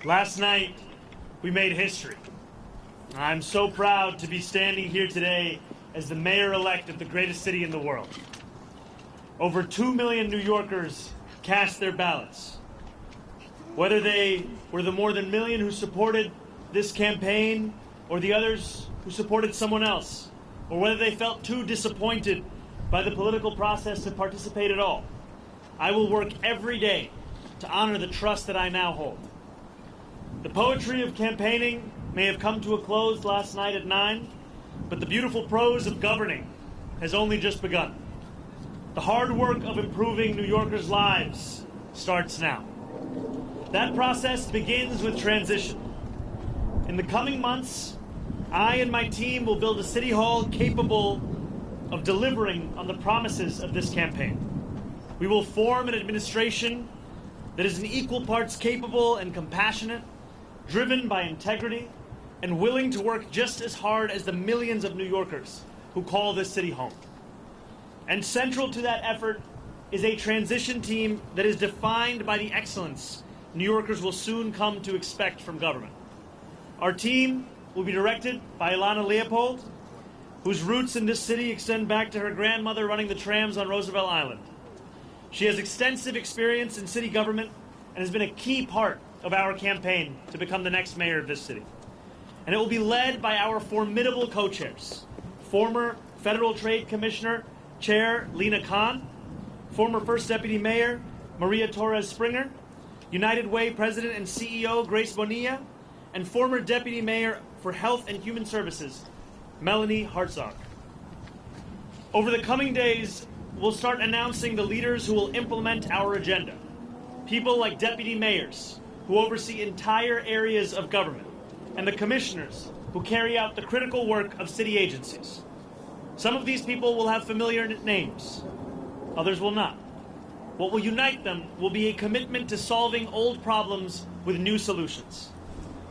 Last night, we made history. I'm so proud to be standing here today as the mayor-elect of the greatest city in the world. Over 2 million New Yorkers cast their ballots. Whether they were the more than million who supported this campaign or the others who supported someone else, or whether they felt too disappointed by the political process to participate at all, I will work every day to honor the trust that I now hold. The poetry of campaigning may have come to a close last night at 9, but the beautiful prose of governing has only just begun. The hard work of improving New Yorkers' lives starts now. That process begins with transition. In the coming months, I and my team will build a city hall capable of delivering on the promises of this campaign. We will form an administration that is in equal parts capable and compassionate, driven by integrity, and willing to work just as hard as the millions of New Yorkers who call this city home. And central to that effort is a transition team that is defined by the excellence New Yorkers will soon come to expect from government. Our team will be directed by Ilana Leopold, whose roots in this city extend back to her grandmother running the trams on Roosevelt Island. She has extensive experience in city government and has been a key part of our campaign to become the next mayor of this city. And it will be led by our formidable co-chairs, former Federal Trade Commissioner Chair Lena Khan, former First Deputy Mayor Maria Torres Springer, United Way President and CEO Grace Bernia, and former Deputy Mayor for Health and Human Services Melanie Hartzog. Over the coming days, we'll start announcing the leaders who will implement our agenda. People like deputy mayors, who oversee entire areas of government, and the commissioners who carry out the critical work of city agencies. Some of these people will have familiar names, others will not. What will unite them will be a commitment to solving old problems with new solutions.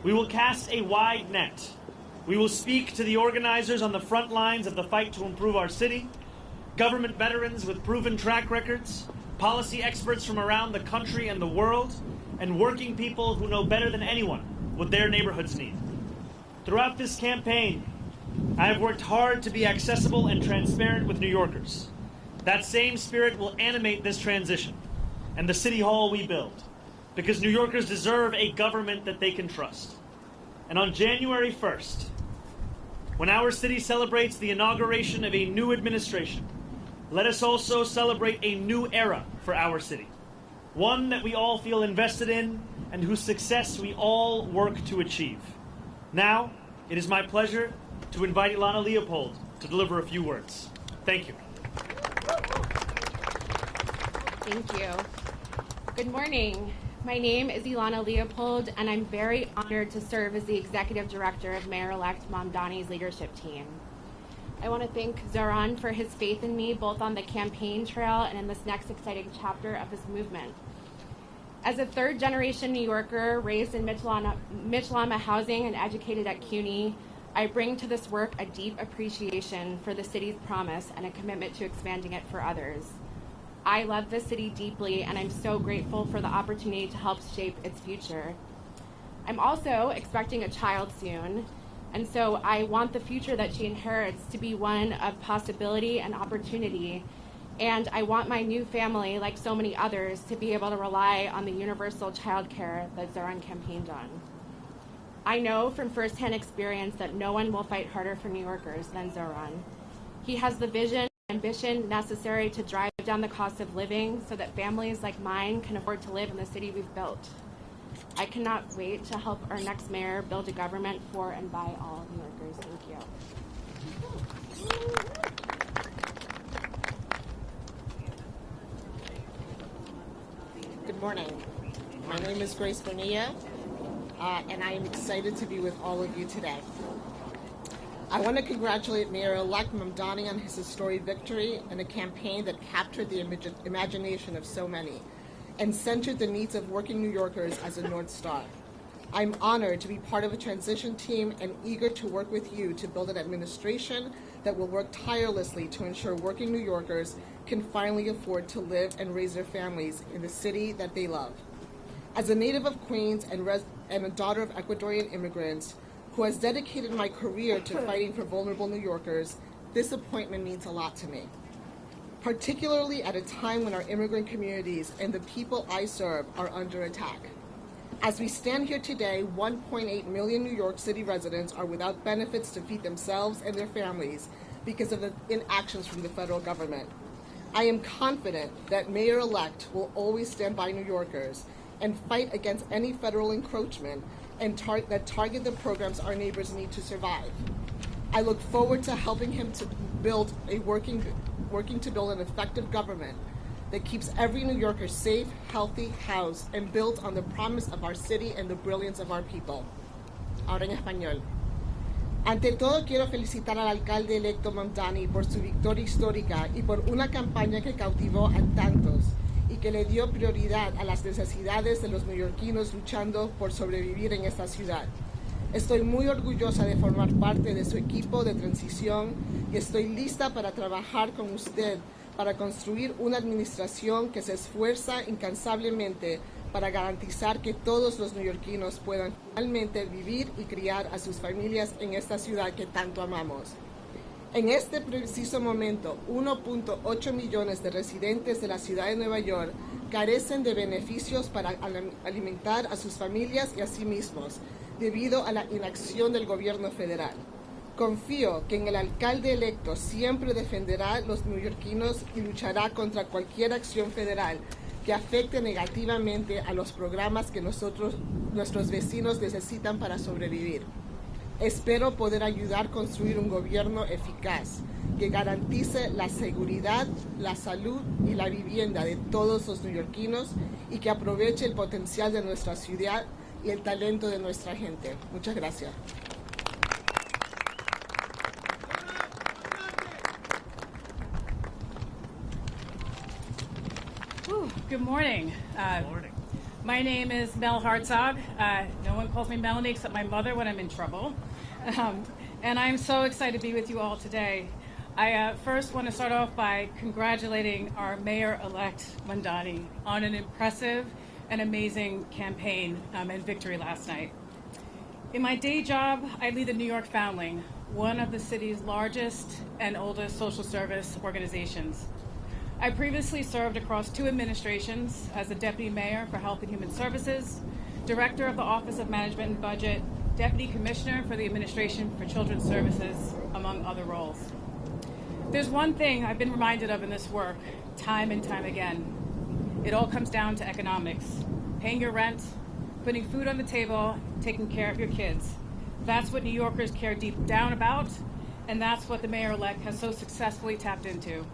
We will cast a wide net. We will speak to the organizers on the front lines of the fight to improve our city, government veterans with proven track records, policy experts from around the country and the world, and working people who know better than anyone what their neighborhoods need. Throughout this campaign, I have worked hard to be accessible and transparent with New Yorkers. That same spirit will animate this transition and the city hall we build, because New Yorkers deserve a government that they can trust. And on January 1st, when our city celebrates the inauguration of a new administration, let us also celebrate a new era for our city, one that we all feel invested in and whose success we all work to achieve. Now, it is my pleasure to invite Ilana Leopold to deliver a few words. Thank you. Thank you. Good morning. My name is Ilana Leopold, and I'm very honored to serve as the Executive Director of Mayor-elect Mamdani's leadership team. I want to thank Zohran for his faith in me, both on the campaign trail and in this next exciting chapter of his movement. As a third-generation New Yorker raised in Mitchell-Lama housing and educated at CUNY, I bring to this work a deep appreciation for the city's promise and a commitment to expanding it for others. I love this city deeply, and I'm so grateful for the opportunity to help shape its future. I'm also expecting a child soon, and so I want the future that she inherits to be one of possibility and opportunity, and I want my new family, like so many others, to be able to rely on the universal child care that Zohran campaigned on. I know from firsthand experience that no one will fight harder for New Yorkers than Zohran. He has the vision and ambition necessary to drive down the cost of living so that families like mine can afford to live in the city we've built. I cannot wait to help our next mayor build a government for and by all New Yorkers. Thank you. Good morning. My name is Grace Bernia, and I am excited to be with all of you today. I want to congratulate Mayor-elect Mamdani on his historic victory in a campaign that captured the imagination of so many and centered the needs of working New Yorkers as a North Star. I'm honored to be part of a transition team and eager to work with you to build an administration that will work tirelessly to ensure working New Yorkers can finally afford to live and raise their families in the city that they love. As a native of Queens and a daughter of Ecuadorian immigrants who has dedicated my career to fighting for vulnerable New Yorkers, this appointment means a lot to me, particularly at a time when our immigrant communities and the people I serve are under attack. As we stand here today, 1.8 million New York City residents are without benefits to feed themselves and their families because of the inactions from the federal government. I am confident that Mayor-elect will always stand by New Yorkers and fight against any federal encroachment and that target the programs our neighbors need to survive. I look forward to helping him to build working to build an effective government that keeps every New Yorker safe, healthy, housed, and built on the promise of our city and the brilliance of our people. Ahora en español. Ante todo, quiero felicitar al alcalde electo Mamdani por su victoria histórica y por una campaña que cautivó a tantos y que le dio prioridad a las necesidades de los neoyorquinos luchando por sobrevivir en esta ciudad. Estoy muy orgullosa de formar parte de su equipo de transición y estoy lista para trabajar con usted para construir una administración que se esfuerza incansablemente para garantizar que todos los neoyorquinos puedan finalmente vivir y criar a sus familias en esta ciudad que tanto amamos. En este preciso momento, 1.8 millones de residentes de la ciudad de Nueva York carecen de beneficios para alimentar a sus familias y a sí mismos, debido a la inacción del gobierno federal. Confío que en el alcalde electo siempre defenderá a los neoyorquinos y luchará contra cualquier acción federal que afecte negativamente a los programas que nuestros vecinos necesitan para sobrevivir. Espero poder ayudar a construir un gobierno eficaz que garantice la seguridad, la salud y la vivienda de todos los neoyorquinos y que aproveche el potencial de nuestra ciudad y el talento de nuestra gente. Muchas gracias. Good morning. Good morning. My name is Mel Hartzog. No one calls me Melanie except my mother when I'm in trouble. And I'm so excited to be with you all today. I first want to start off by congratulating our Mayor-elect Mamdani on an impressive and amazing campaign and victory last night. In my day job, I lead the New York Foundling, one of the city's largest and oldest social service organizations. I previously served across 2 administrations as the Deputy Mayor for Health and Human Services, Director of the Office of Management and Budget, Deputy Commissioner for the Administration for Children's Services, among other roles. There's one thing I've been reminded of in this work, time and time again. It all comes down to economics. Paying your rent, putting food on the table, taking care of your kids. That's what New Yorkers care deep down about, and that's what the Mayor-elect has so successfully tapped into.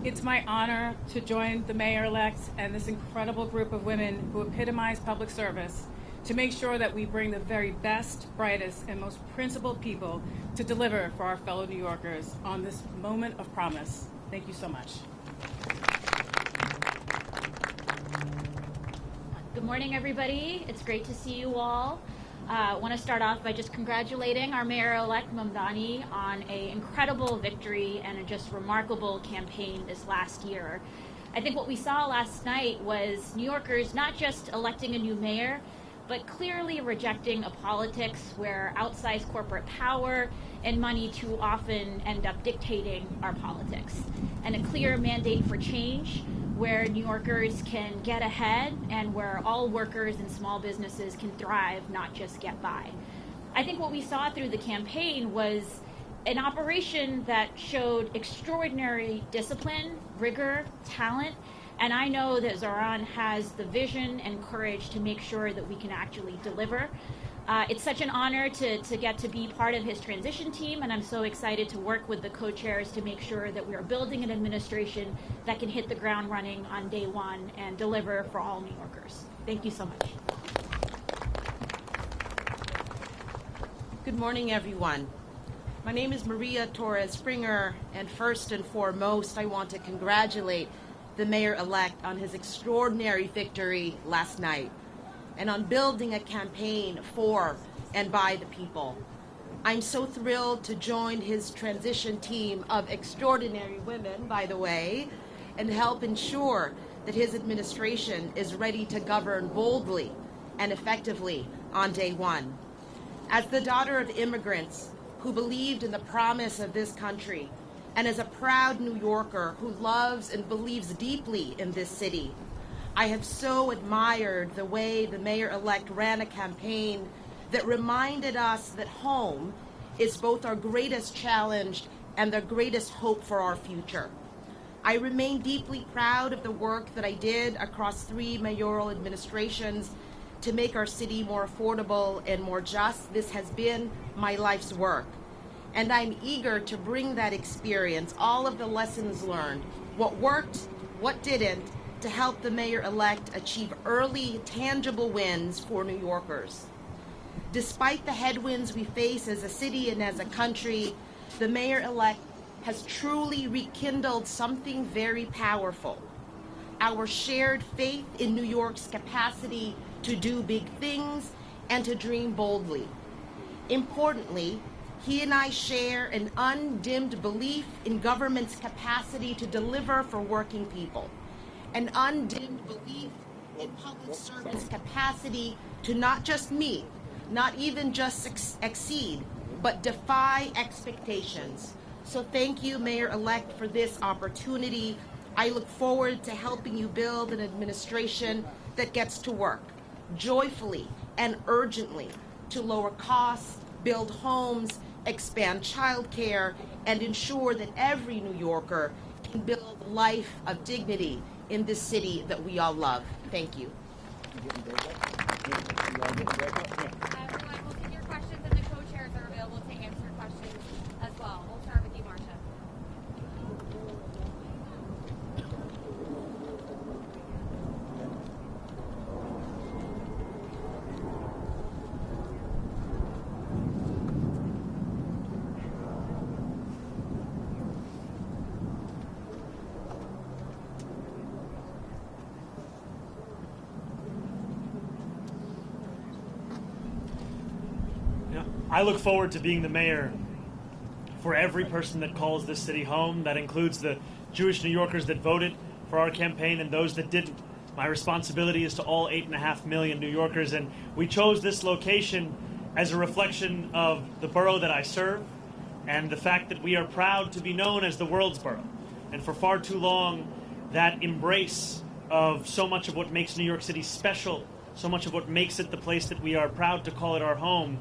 It's my honor to join the Mayor-elect and this incredible group of women who epitomize public service to make sure that we bring the very best, brightest, and most principled people to deliver for our fellow New Yorkers on this moment of promise. Thank you so much. Good morning, everybody. It's great to see you all. I want to start off by just congratulating our Mayor-elect Mamdani on an incredible victory and a just remarkable campaign this last year. I think what we saw last night was New Yorkers not just electing a new mayor, but clearly rejecting a politics where outsized corporate power and money too often end up dictating our politics, and a clear mandate for change where New Yorkers can get ahead and where all workers and small businesses can thrive, not just get by. I think what we saw through the campaign was an operation that showed extraordinary discipline, rigor, talent, and I know that Zohran has the vision and courage to make sure that we can actually deliver. It's such an honor to get to be part of his transition team, and I'm so excited to work with the co-chairs to make sure that we are building an administration that can hit the ground running on day one and deliver for all New Yorkers. Thank you so much. Good morning, everyone. My name is Maria Torres Springer, and first and foremost, I want to congratulate the Mayor-elect on his extraordinary victory last night, and on building a campaign for and by the people. I'm so thrilled to join his transition team of extraordinary women, by the way, and help ensure that his administration is ready to govern boldly and effectively on day one. As the daughter of immigrants who believed in the promise of this country, and as a proud New Yorker who loves and believes deeply in this city, I have so admired the way the mayor-elect ran a campaign that reminded us that home is both our greatest challenge and the greatest hope for our future. I remain deeply proud of the work that I did across 3 mayoral administrations to make our city more affordable and more just. This has been my life's work. And I'm eager to bring that experience, all of the lessons learned, what worked, what didn't, to help the mayor-elect achieve early, tangible wins for New Yorkers. Despite the headwinds we face as a city and as a country, the mayor-elect has truly rekindled something very powerful: our shared faith in New York's capacity to do big things and to dream boldly. Importantly, he and I share an undimmed belief in government's capacity to deliver for working people, an undimmed belief in public service capacity to not just meet, not even just exceed, but defy expectations. So thank you, Mayor-elect, for this opportunity. I look forward to helping you build an administration that gets to work joyfully and urgently to lower costs, build homes, expand childcare, and ensure that every New Yorker can build a life of dignity in this city that we all love. Thank you. Everyone, we'll take your questions, and the co-chairs are available to answer questions as well. We'll start with you, Marcia. I look forward to being the mayor for every person that calls this city home. That includes the Jewish New Yorkers that voted for our campaign and those that didn't. My responsibility is to all 8.5 million New Yorkers, and we chose this location as a reflection of the borough that I serve and the fact that we are proud to be known as the world's borough. And for far too long, that embrace of so much of what makes New York City special, so much of what makes it the place that we are proud to call it our home,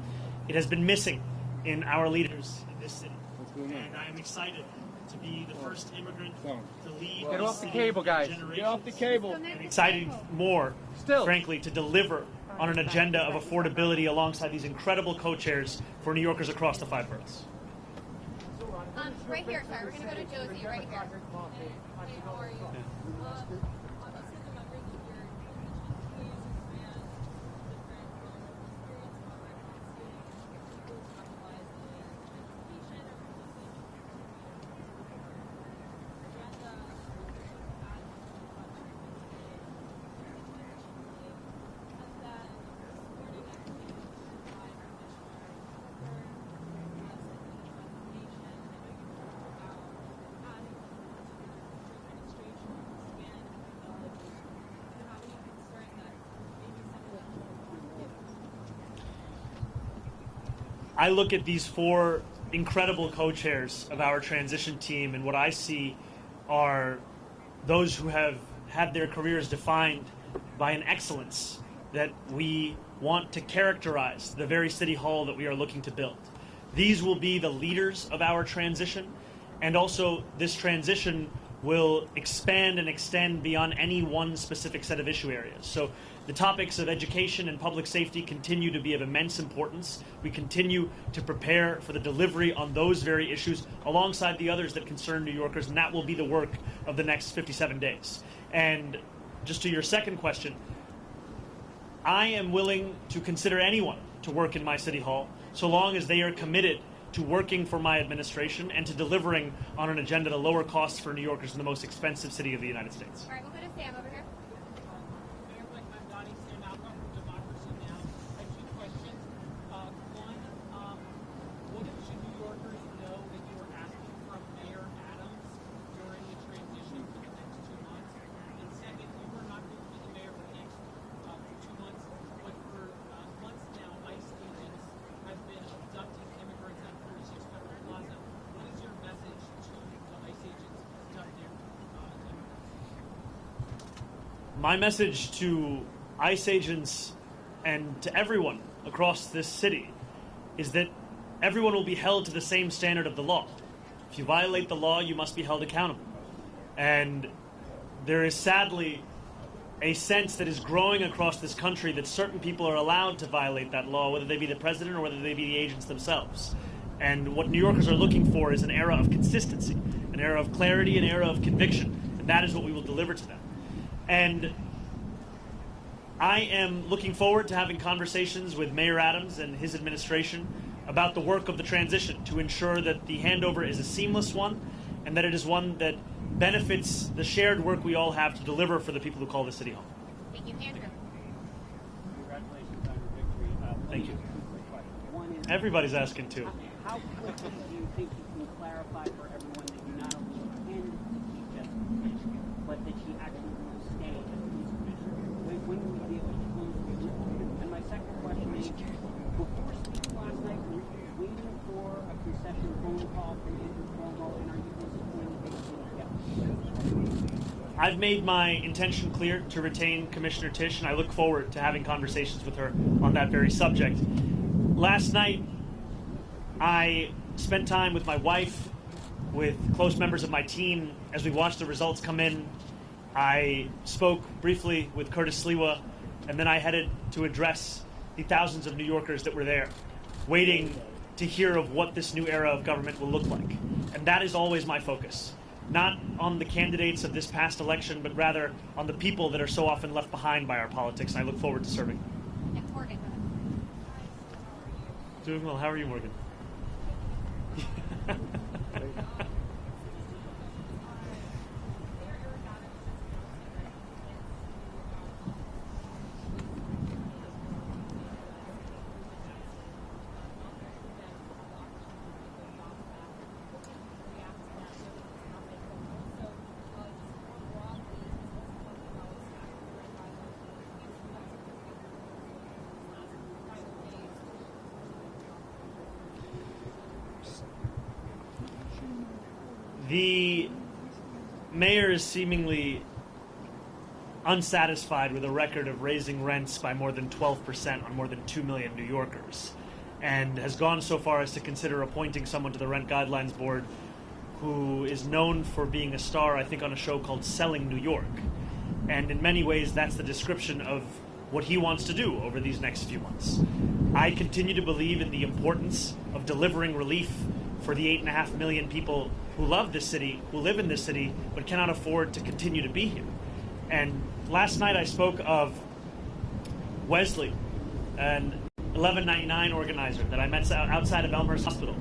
it has been missing in our leaders in this city. And I am excited to be the first immigrant to lead. Get off the cable, guys. Get off the cable. And excited more, frankly, to deliver on an agenda of affordability alongside these incredible co-chairs for New Yorkers across the 5 boroughs. Right here, sorry. We're going to go to Josie right here. Hey, how are you? I look at these 4 incredible co-chairs of our transition team, and what I see are those who have had their careers defined by an excellence that we want to characterize the very city hall that we are looking to build. These will be the leaders of our transition, and also this transition will expand and extend beyond any one specific set of issue areas. So the topics of education and public safety continue to be of immense importance. We continue to prepare for the delivery on those very issues alongside the others that concern New Yorkers, and that will be the work of the next 57 days. And just to your second question, I am willing to consider anyone to work in my city hall so long as they are committed to working for my administration and to delivering on an agenda to lower costs for New Yorkers in the most expensive city of the United States. All right, we'll go to Sam over here. Mayor-elect Mamdani, Sam Malcolm from Democracy Now! I have 2 questions. One, what should New Yorkers know that you are asking from Mayor Adams during the transition for the next 2 months? And second, my message to ICE agents and to everyone across this city is that everyone will be held to the same standard of the law. If you violate the law, you must be held accountable. And there is sadly a sense that is growing across this country that certain people are allowed to violate that law, whether they be the president or whether they be the agents themselves. And what New Yorkers are looking for is an era of consistency, an era of clarity, an era of conviction. And that is what we will deliver to them. And I am looking forward to having conversations with Mayor Adams and his administration about the work of the transition to ensure that the handover is a seamless one and that it is one that benefits the shared work we all have to deliver for the people who call the city home. Thank you, Andrew. Congratulations on your victory. Thank you. One is, Everybody's asking too. how quickly do you think you can clarify for everyone that you not only intend to keep Jessica Fish, but that she actually will stay as police commissioner? When will you be able to close the loop? And my second question is, before speaking last night, were you waiting for a concession phone call from Andrew Cuomo, and are you disappointed that you didn't get one? I've made my intention clear to retain Commissioner Tisch, and I look forward to having conversations with her on that very subject. Last night, I spent time with my wife, with close members of my team, as we watched the results come in. I spoke briefly with Curtis Sliwa, and then I headed to address the thousands of New Yorkers that were there, waiting to hear of what this new era of government will look like. And that is always my focus. Not on the candidates of this past election, but rather on the people that are so often left behind by our politics, and I look forward to serving them. And Morgan. Doing well. How are you, Morgan? The mayor is seemingly unsatisfied with a record of raising rents by more than 12% on more than 2 million New Yorkers, and has gone so far as to consider appointing someone to the Rent Guidelines Board who is known for being a star, I think, on a show called Selling New York. And in many ways, that's the description of what he wants to do over these next few months. I continue to believe in the importance of delivering relief for the 8.5 million people who love this city, who live in this city, but cannot afford to continue to be here. And last night I spoke of Wesley, an 1199 organizer that I met outside of Elmhurst Hospital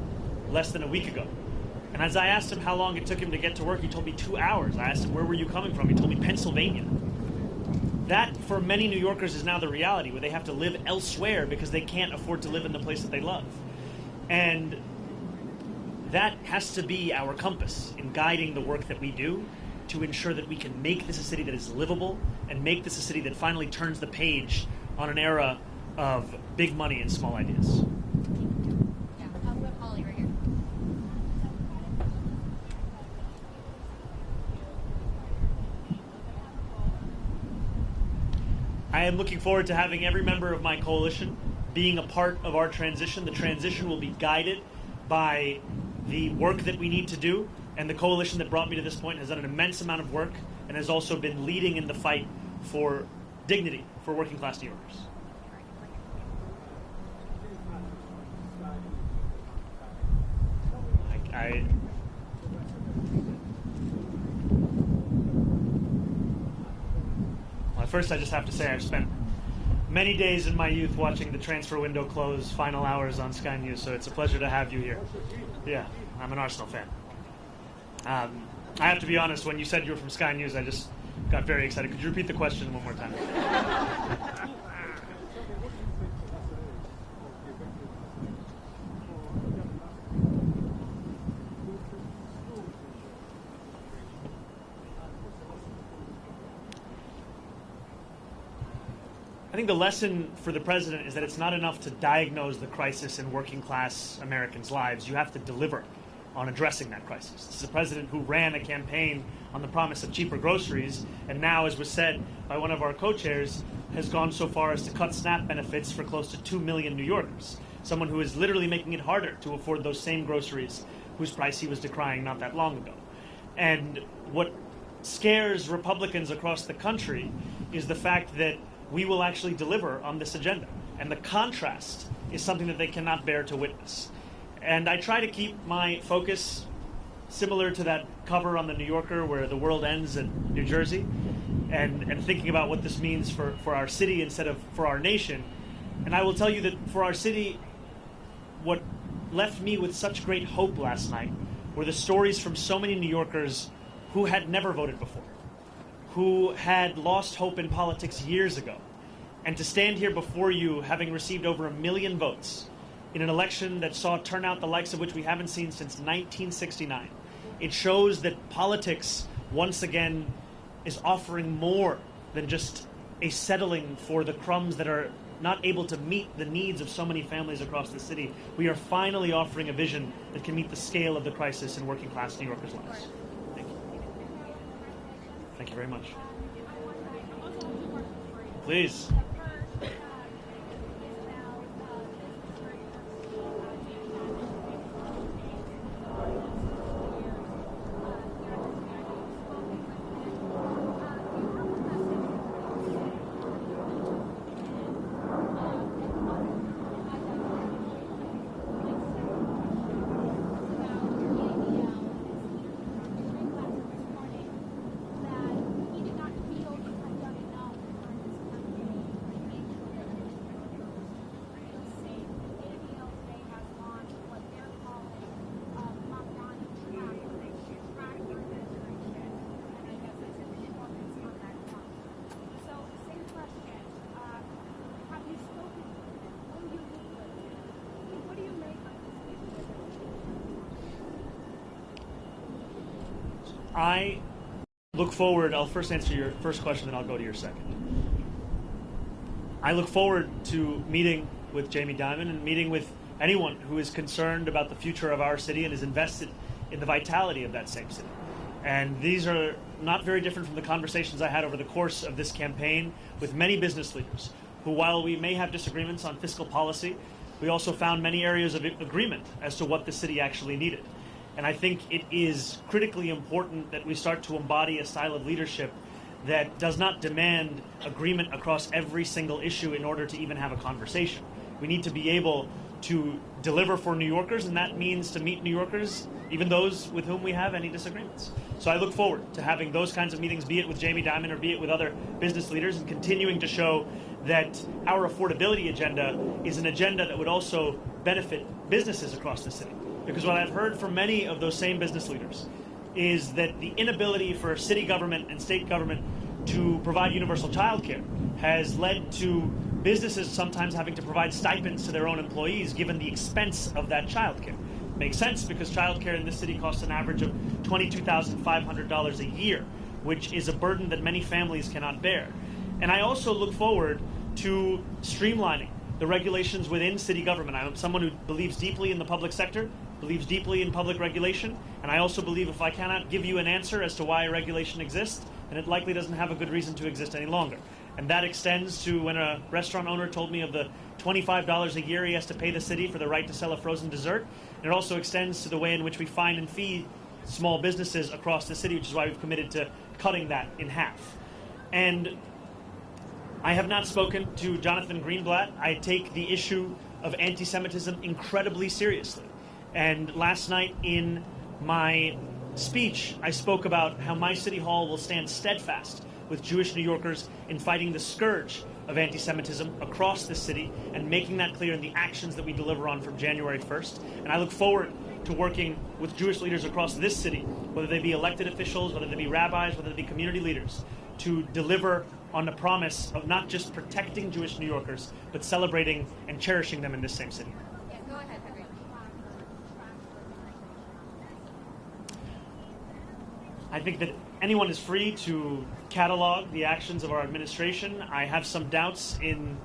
less than a week ago. And as I asked him how long it took him to get to work, he told me 2 hours. I asked him, where were you coming from? He told me Pennsylvania. That, for many New Yorkers, is now the reality, where they have to live elsewhere because they can't afford to live in the place that they love. And that has to be our compass in guiding the work that we do to ensure that we can make this a city that is livable and make this a city that finally turns the page on an era of big money and small ideas. Yeah, I'll go Holly right here. I am looking forward to having every member of my coalition being a part of our transition. The transition will be guided by the work that we need to do, and the coalition that brought me to this point has done an immense amount of work and has also been leading in the fight for dignity for working class New Yorkers. Well, first I just have to say I've spent many days in my youth watching the transfer window close, final hours on Sky News, so it's a pleasure to have you here. Yeah, I'm an Arsenal fan. I have to be honest, when you said you were from Sky News, I just got very excited. Could you repeat the question one more time? I think the lesson for the president is that it's not enough to diagnose the crisis in working class Americans' lives. You have to deliver on addressing that crisis. This is a president who ran a campaign on the promise of cheaper groceries, and now, as was said by one of our co-chairs, has gone so far as to cut SNAP benefits for close to 2 million New Yorkers. Someone who is literally making it harder to afford those same groceries whose price he was decrying not that long ago. And what scares Republicans across the country is the fact that we will actually deliver on this agenda. And the contrast is something that they cannot bear to witness. And I try to keep my focus similar to that cover on the New Yorker where the world ends in New Jersey, and thinking about what this means for our city instead of for our nation. And I will tell you that for our city, what left me with such great hope last night were the stories from so many New Yorkers who had never voted before, who had lost hope in politics years ago. And to stand here before you, having received over 1 million votes in an election that saw turnout the likes of which we haven't seen since 1969, it shows that politics, once again, is offering more than just a settling for the crumbs that are not able to meet the needs of so many families across the city. We are finally offering a vision that can meet the scale of the crisis in working class New Yorkers' lives. Thank you. Thank you very much. Please. I look forward, I'll first answer your first question, then I'll go to your second. I look forward to meeting with Jamie Dimon and meeting with anyone who is concerned about the future of our city and is invested in the vitality of that same city. And these are not very different from the conversations I had over the course of this campaign with many business leaders who, while we may have disagreements on fiscal policy, we also found many areas of agreement as to what the city actually needed. And I think it is critically important that we start to embody a style of leadership that does not demand agreement across every single issue in order to even have a conversation. We need to be able to deliver for New Yorkers, and that means to meet New Yorkers, even those with whom we have any disagreements. So I look forward to having those kinds of meetings, be it with Jamie Dimon or be it with other business leaders, and continuing to show that our affordability agenda is an agenda that would also benefit businesses across the city. Because what I've heard from many of those same business leaders is that the inability for city government and state government to provide universal child care has led to businesses sometimes having to provide stipends to their own employees given the expense of that child care. Makes sense because child care in this city costs an average of $22,500 a year, which is a burden that many families cannot bear. And I also look forward to streamlining the regulations within city government. I'm someone who believes deeply in the public sector, believes deeply in public regulation, and I also believe if I cannot give you an answer as to why a regulation exists, then it likely doesn't have a good reason to exist any longer. And that extends to when a restaurant owner told me of the $25 a year he has to pay the city for the right to sell a frozen dessert. And it also extends to the way in which we fine and fee small businesses across the city, which is why we've committed to cutting that in half. And I have not spoken to Jonathan Greenblatt. I take the issue of anti-Semitism incredibly seriously. And last night in my speech, I spoke about how my city hall will stand steadfast with Jewish New Yorkers in fighting the scourge of anti-Semitism across the city and making that clear in the actions that we deliver on from January 1st. And I look forward to working with Jewish leaders across this city, whether they be elected officials, whether they be rabbis, whether they be community leaders, to deliver on the promise of not just protecting Jewish New Yorkers, but celebrating and cherishing them in this same city. Yeah, go ahead, Henry. I think that anyone is free to catalog the actions of our administration. I have some doubts in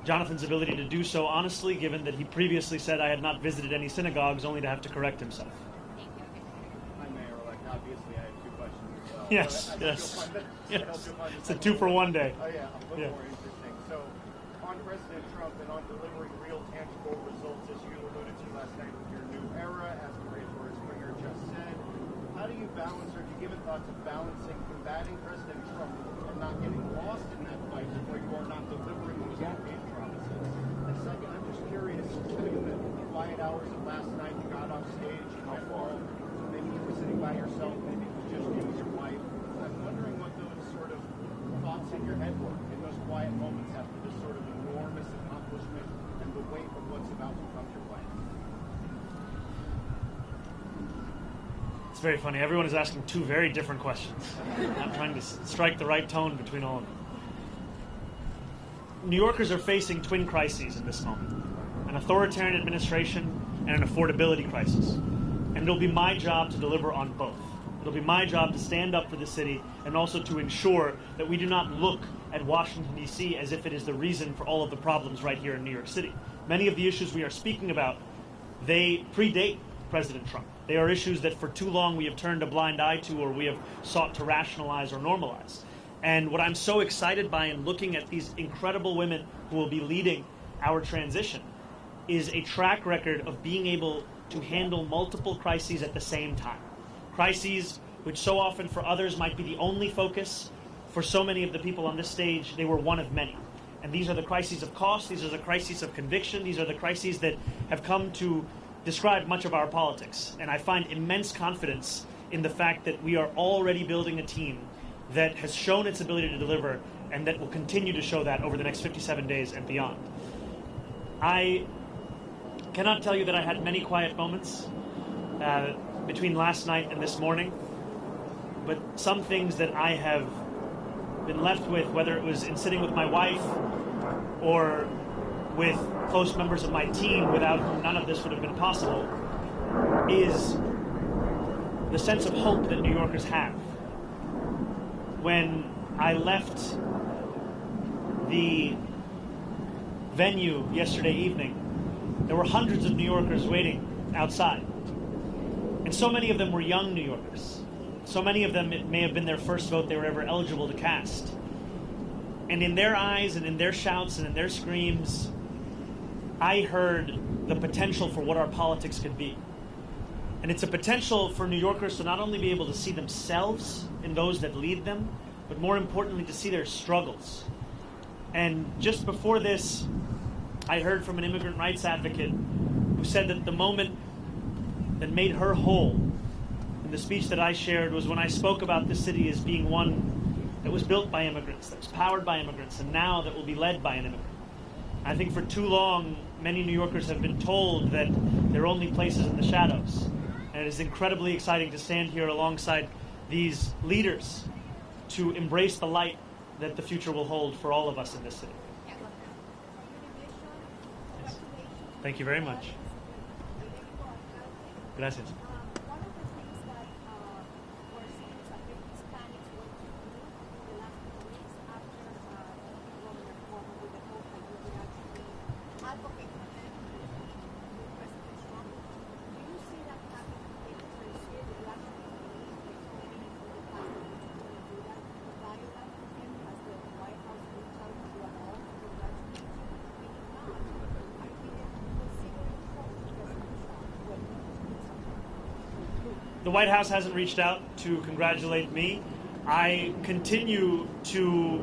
Jonathan's ability to do so honestly, given that he previously said I had not visited any synagogues, only to have to correct himself. Thank Yes, I yes. I Yes. hope you'll find It's a this 2-for-1 day. Oh yeah, a little Yeah. more interesting. So, on President Trump and on delivering real tangible results, as you alluded to last night with your new era, as Maria Torres Springer just said, how do you balance, or have you given thought to balancing combating President Trump and not getting lost in that fight where you are not delivering those campaign promises? And second, I'm just curious, in the quiet hours of last night, you got off stage, you went home, maybe you were sitting by yourself, maybe it was just you and your wife. I'm wondering what those sort of thoughts in your head were in those quiet moments after this sort of enormous accomplishment and the weight of what's about to come your way. It's very funny. Everyone is asking two very different questions. I'm trying to strike the right tone between all of them. New Yorkers are facing twin crises in this moment: an authoritarian administration and an affordability crisis. And it'll be my job to deliver on both. It'll be my job to stand up for the city and also to ensure that we do not look at Washington, D.C. as if it is the reason for all of the problems right here in New York City. Many of the issues we are speaking about, they predate President Trump. They are issues that for too long we have turned a blind eye to, or we have sought to rationalize or normalize. And what I'm so excited by in looking at these incredible women who will be leading our transition is a track record of being able to handle multiple crises at the same time. Crises which so often for others might be the only focus. For so many of the people on this stage, they were one of many. And these are the crises of cost, these are the crises of conviction, these are the crises that have come to describe much of our politics. And I find immense confidence in the fact that we are already building a team that has shown its ability to deliver and that will continue to show that over the next 57 days and beyond. I cannot tell you that I had many quiet moments between last night and this morning, but some things that I have been left with, whether it was in sitting with my wife or with close members of my team without whom none of this would have been possible, is the sense of hope that New Yorkers have. When I left the venue yesterday evening, there were hundreds of New Yorkers waiting outside. And so many of them were young New Yorkers. So many of them, it may have been their first vote they were ever eligible to cast. And in their eyes and in their shouts and in their screams, I heard the potential for what our politics could be. And it's a potential for New Yorkers to not only be able to see themselves in those that lead them, but more importantly to see their struggles. And just before this, I heard from an immigrant rights advocate who said that the moment that made her whole in the speech that I shared was when I spoke about this city as being one that was built by immigrants, that was powered by immigrants, and now that will be led by an immigrant. I think for too long, many New Yorkers have been told that there are only places in the shadows. And it is incredibly exciting to stand here alongside these leaders to embrace the light that the future will hold for all of us in this city. Yes. Thank you very much. Gracias. The White House hasn't reached out to congratulate me. I continue to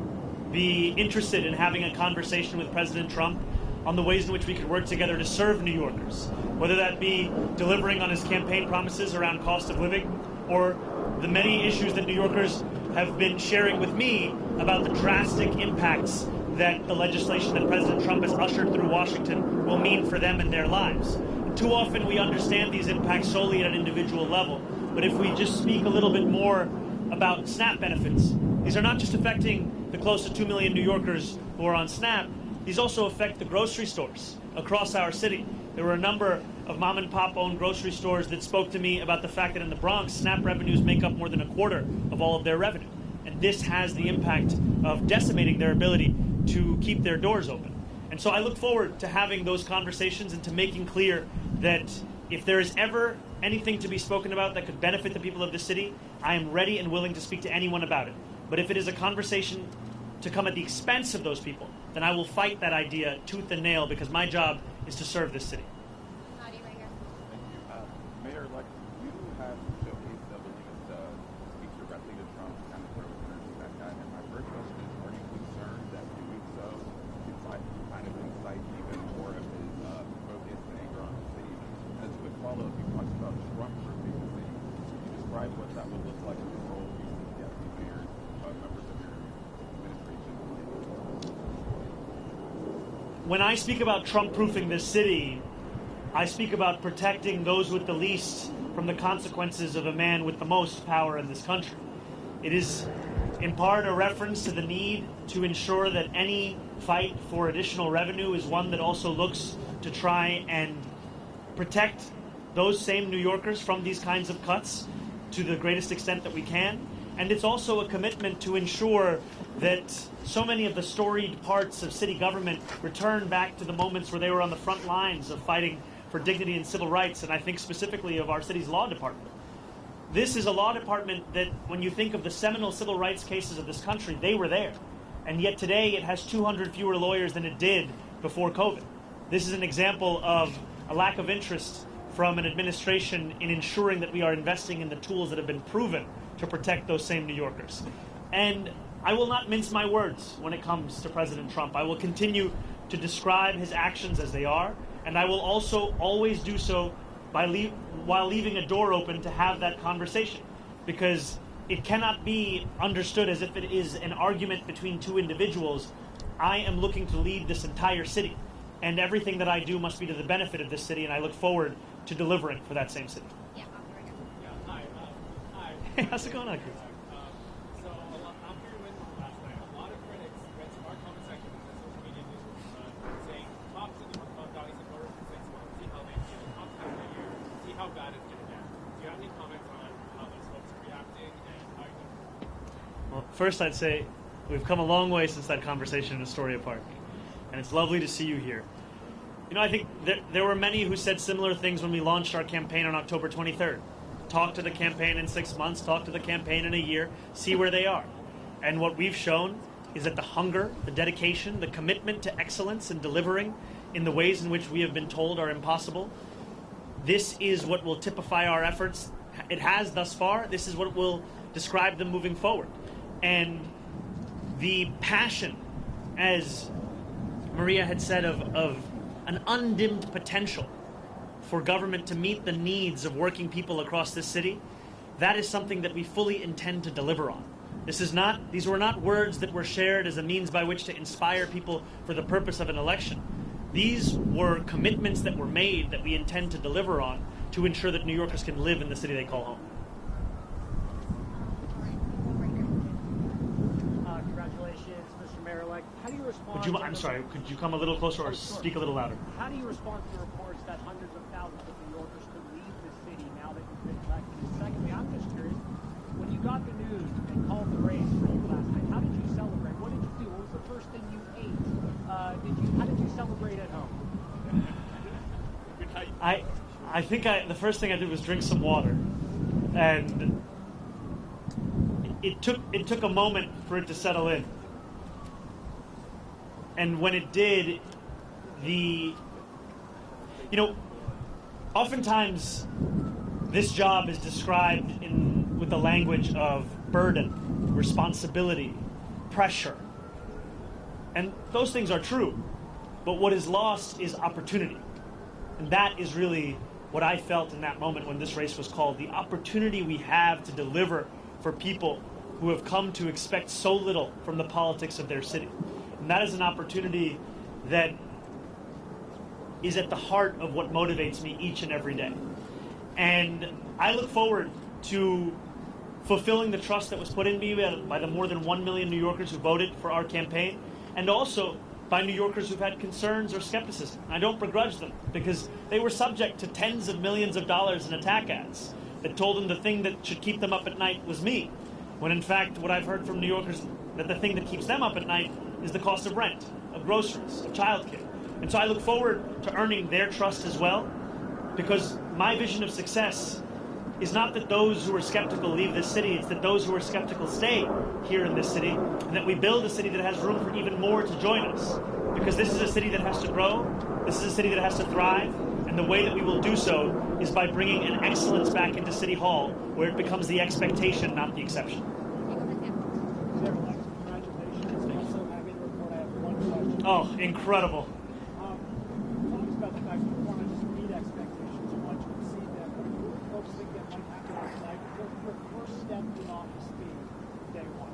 be interested in having a conversation with President Trump on the ways in which we could work together to serve New Yorkers, whether that be delivering on his campaign promises around cost of living or the many issues that New Yorkers have been sharing with me about the drastic impacts that the legislation that President Trump has ushered through Washington will mean for them and their lives. Too often we understand these impacts solely at an individual level. But if we just speak a little bit more about SNAP benefits, these are not just affecting the close to 2 million New Yorkers who are on SNAP, these also affect the grocery stores across our city. There were a number of mom and pop owned grocery stores that spoke to me about the fact that in the Bronx, SNAP revenues make up more than a quarter of all of their revenue. And this has the impact of decimating their ability to keep their doors open. And so I look forward to having those conversations and to making clear that if there is ever anything to be spoken about that could benefit the people of the city, I am ready and willing to speak to anyone about it. But if it is a conversation to come at the expense of those people, then I will fight that idea tooth and nail, because my job is to serve this city. Thank you. Mayor-elect, you have showcased the willingness to speak directly to Trump, kind of throw energy at that guy. And my first question is, are you concerned that doing so kind of incites even more of his focus and anger on the city? As a quick follow-up, you talked about Trump-proofing the city. Can you describe what that would look like in the role you see deputy mayors, members of your administration? When I speak about Trump-proofing this city, I speak about protecting those with the least from the consequences of a man with the most power in this country. It is in part a reference to the need to ensure that any fight for additional revenue is one that also looks to try and protect those same New Yorkers from these kinds of cuts to the greatest extent that we can. And it's also a commitment to ensure that so many of the storied parts of city government return back to the moments where they were on the front lines of fighting for dignity and civil rights, and I think specifically of our city's law department. This is a law department that, when you think of the seminal civil rights cases of this country, they were there. And yet today it has 200 fewer lawyers than it did before COVID. This is an example of a lack of interest from an administration in ensuring that we are investing in the tools that have been proven to protect those same New Yorkers. And I will not mince my words when it comes to President Trump. I will continue to describe his actions as they are, and I will also always do so while leaving a door open to have that conversation, because it cannot be understood as if it is an argument between two individuals. I am looking to lead this entire city, and everything that I do must be to the benefit of this city, and I look forward to delivering for that same city. Yeah, Hi. Hey, how's it going on, Chris? So I'm here with last night. A lot of critics went to our comment section and social media news saying, talk to the Mamdanis and voters for 6 months, see how they feel, talk to them in a year, see how bad it's going to get. Do you have any comments on how those folks are reacting and how you Well, first I'd say we've come a long way since that conversation in Astoria Park, and it's lovely to see you here. You know, I think there were many who said similar things when we launched our campaign on October 23rd. Talk to the campaign in 6 months, talk to the campaign in a year, see where they are. And what we've shown is that the hunger, the dedication, the commitment to excellence and delivering in the ways in which we have been told are impossible, this is what will typify our efforts. It has thus far. This is what will describe them moving forward. And the passion, as Maria had said, of an undimmed potential for government to meet the needs of working people across this city, that is something that we fully intend to deliver on. These were not words that were shared as a means by which to inspire people for the purpose of an election. These were commitments that were made that we intend to deliver on to ensure that New Yorkers can live in the city they call home. Congratulations, Mr. Mayor-elect. How do you respond? I'm sorry, could you come a little closer or speak a little louder? How do you respond to the reports that hundreds of thousands of New Yorkers could leave the city now that you've been elected? And secondly, I'm just curious, when you got the news and called the race for you last night, how did you celebrate? What did you do? What was the first thing you ate? How did you celebrate at home? I think the first thing I did was drink some water, and it took a moment for it to settle in. And when it did, oftentimes this job is described with the language of burden, responsibility, pressure. And those things are true. But what is lost is opportunity. And that is really what I felt in that moment when this race was called. The opportunity we have to deliver for people who have come to expect so little from the politics of their city. And that is an opportunity that is at the heart of what motivates me each and every day. And I look forward to fulfilling the trust that was put in me by the more than 1 million New Yorkers who voted for our campaign, and also by New Yorkers who've had concerns or skepticism. I don't begrudge them, because they were subject to tens of millions of dollars in attack ads that told them the thing that should keep them up at night was me, when in fact what I've heard from New Yorkers, that the thing that keeps them up at night is the cost of rent, of groceries, of childcare. And so I look forward to earning their trust as well, because my vision of success is not that those who are skeptical leave this city, it's that those who are skeptical stay here in this city, and that we build a city that has room for even more to join us. Because this is a city that has to grow, this is a city that has to thrive, and the way that we will do so is by bringing an excellence back into City Hall, where it becomes the expectation, not the exception. Oh, incredible. Talks about the fact that we want to just meet expectations and want to exceed them. What do you folks think that might happen tonight? What would your first step in office be day one?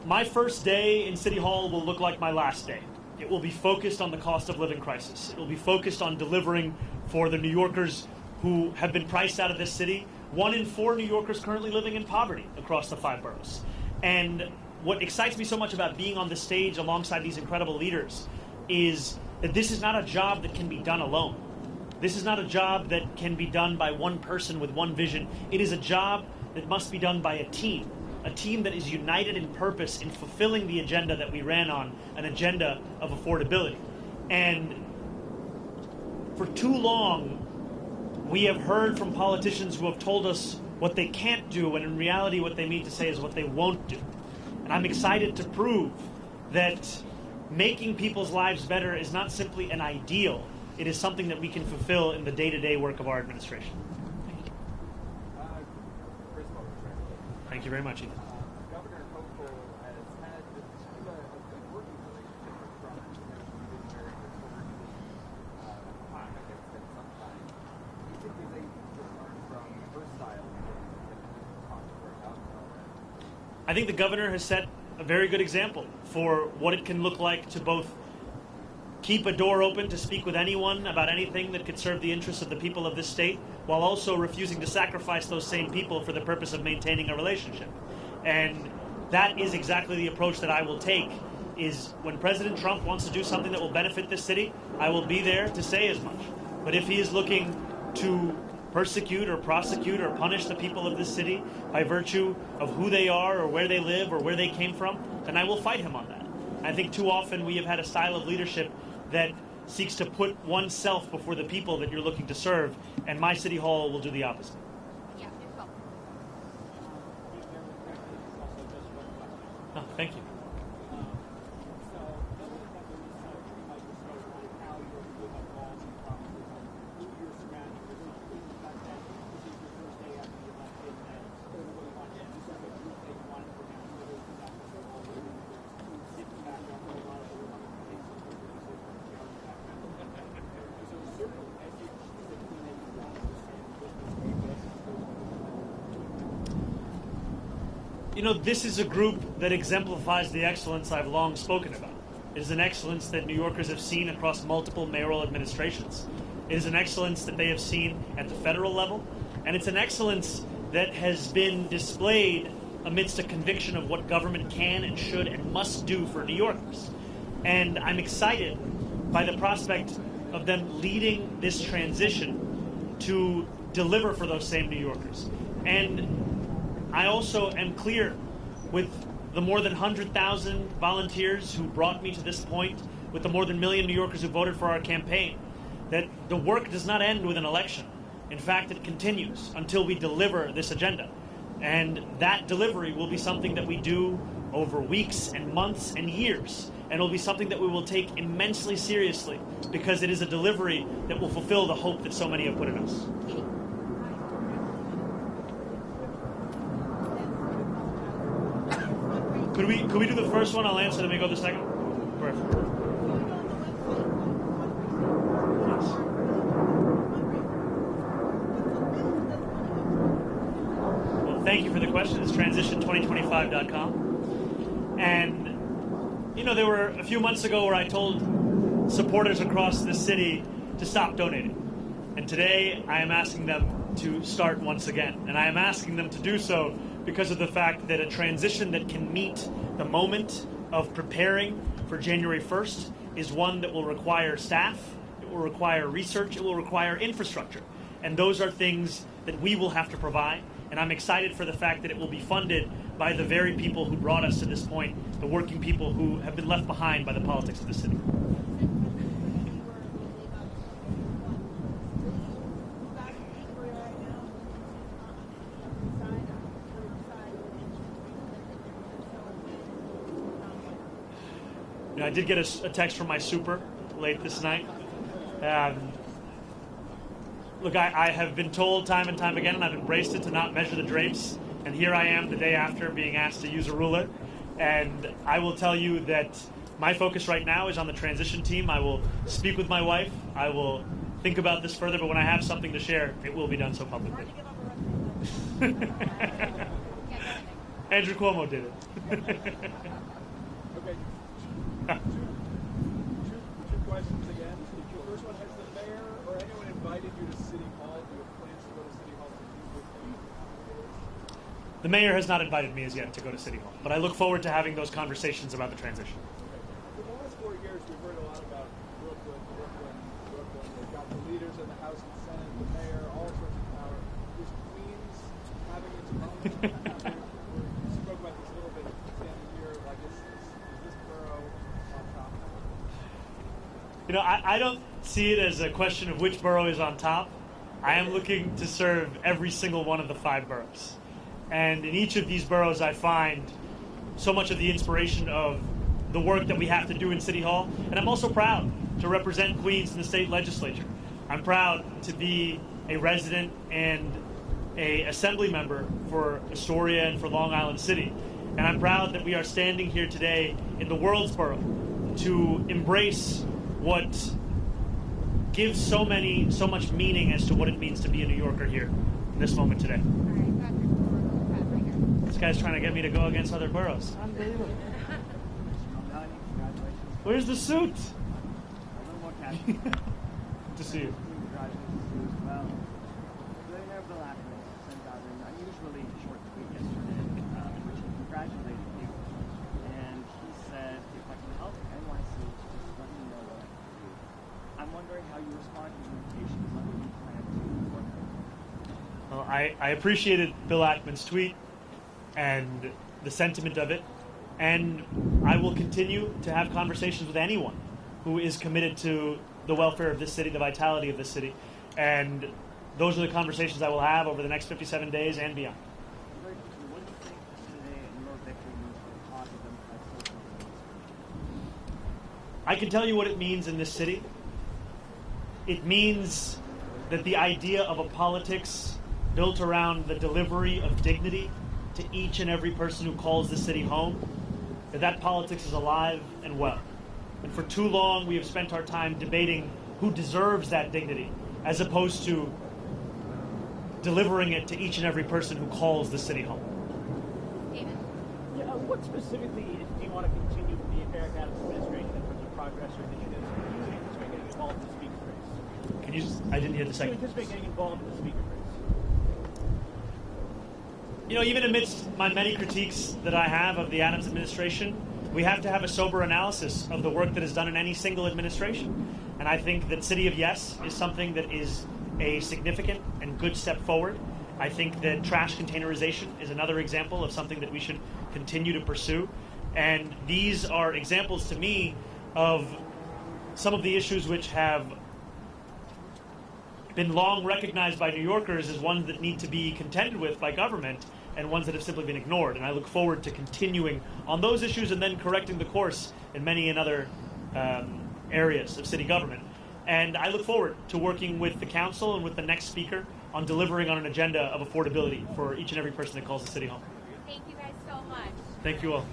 My first day in City Hall will look like my last day. It will be focused on the cost of living crisis. It will be focused on delivering for the New Yorkers who have been priced out of this city. 1 in 4 New Yorkers currently living in poverty across the 5 boroughs. And what excites me so much about being on the stage alongside these incredible leaders is that this is not a job that can be done alone. This is not a job that can be done by one person with one vision. It is a job that must be done by a team that is united in purpose in fulfilling the agenda that we ran on, an agenda of affordability. And for too long, we have heard from politicians who have told us what they can't do, when in reality what they mean to say is what they won't do. And I'm excited to prove that making people's lives better is not simply an ideal, it is something that we can fulfill in the day-to-day work of our administration. Thank you very much, Ethan. Governor Cuomo has had a good working relationship with Trump, and he's been very notoriously hot against him sometimes. Do you think he's able to learn from her style and talk to her about that? I think the governor has set a very good example for what it can look like to both keep a door open to speak with anyone about anything that could serve the interests of the people of this state, while also refusing to sacrifice those same people for the purpose of maintaining a relationship. And that is exactly the approach that I will take, is when President Trump wants to do something that will benefit this city, I will be there to say as much. But if he is looking to persecute or prosecute or punish the people of this city by virtue of who they are or where they live or where they came from, then I will fight him on that. I think too often we have had a style of leadership that seeks to put oneself before the people that you're looking to serve, and my City Hall will do the opposite. Oh, thank you. You know, this is a group that exemplifies the excellence I've long spoken about. It is an excellence that New Yorkers have seen across multiple mayoral administrations. It is an excellence that they have seen at the federal level, and it's an excellence that has been displayed amidst a conviction of what government can and should and must do for New Yorkers. And I'm excited by the prospect of them leading this transition to deliver for those same New Yorkers. And I also am clear with the more than 100,000 volunteers who brought me to this point, with the more than 1 million New Yorkers who voted for our campaign, that the work does not end with an election. In fact, it continues until we deliver this agenda. And that delivery will be something that we do over weeks and months and years. And it will be something that we will take immensely seriously, because it is a delivery that will fulfill the hope that so many have put in us. Could we do the first one? I'll answer, then we go to the second. Perfect. Yes. Well, thank you for the question. It's transition2025.com. And, you know, there were a few months ago where I told supporters across the city to stop donating. And today I am asking them to start once again. And I am asking them to do so because of the fact that a transition that can meet the moment of preparing for January 1st is one that will require staff, it will require research, it will require infrastructure. And those are things that we will have to provide. And I'm excited for the fact that it will be funded by the very people who brought us to this point, the working people who have been left behind by the politics of the city. I did get a text from my super late this night. Look, I have been told time and time again, and I've embraced it, to not measure the drapes. And here I am the day after being asked to use a ruler. And I will tell you that my focus right now is on the transition team. I will speak with my wife. I will think about this further, but when I have something to share, it will be done so publicly. Andrew Cuomo did it. Okay. Two questions again. The first one, has the mayor or anyone invited you to City Hall? Do you have plans to go to City Hall to meet with them? The mayor has not invited me as yet to go to City Hall, but I look forward to having those conversations about the transition. For the last 4 years, we've heard a lot about Brooklyn. They've got the leaders of the House and Senate, the mayor, all sorts of power. Is Queens having its moment? We spoke about this a little bit standing here. Like, is this borough on top? You know, I don't see it as a question of which borough is on top. I am looking to serve every single one of the 5 boroughs. And in each of these boroughs, I find so much of the inspiration of the work that we have to do in City Hall. And I'm also proud to represent Queens in the state legislature. I'm proud to be a resident and an assembly member for Astoria and for Long Island City. And I'm proud that we are standing here today in the world's borough to embrace what gives so much meaning as to what it means to be a New Yorker here in this moment today. This guy's trying to get me to go against other boroughs. Unbelievable. Where's the suit? Good to see you. Well, I appreciated Bill Ackman's tweet and the sentiment of it, and I will continue to have conversations with anyone who is committed to the welfare of this city, the vitality of this city, and those are the conversations I will have over the next 57 days and beyond. I can tell you what it means in this city. It means that the idea of a politics built around the delivery of dignity to each and every person who calls the city home, that politics is alive and well. And for too long, we have spent our time debating who deserves that dignity, as opposed to delivering it to each and every person who calls the city home. David? Yeah, what specifically do you want to continue with the Eric Adams administration in terms of progress or initiatives? Do you anticipate getting involved in the speaker race? Can you I didn't hear the second. Do you anticipate getting involved in the speaker race? You know, even amidst my many critiques that I have of the Adams administration, we have to have a sober analysis of the work that is done in any single administration. And I think that City of Yes is something that is a significant and good step forward. I think that trash containerization is another example of something that we should continue to pursue. And these are examples to me of some of the issues which have been long recognized by New Yorkers as ones that need to be contended with by government and ones that have simply been ignored. And I look forward to continuing on those issues and then correcting the course in many and other areas of city government. And I look forward to working with the council and with the next speaker on delivering on an agenda of affordability for each and every person that calls the city home. Thank you guys so much. Thank you all.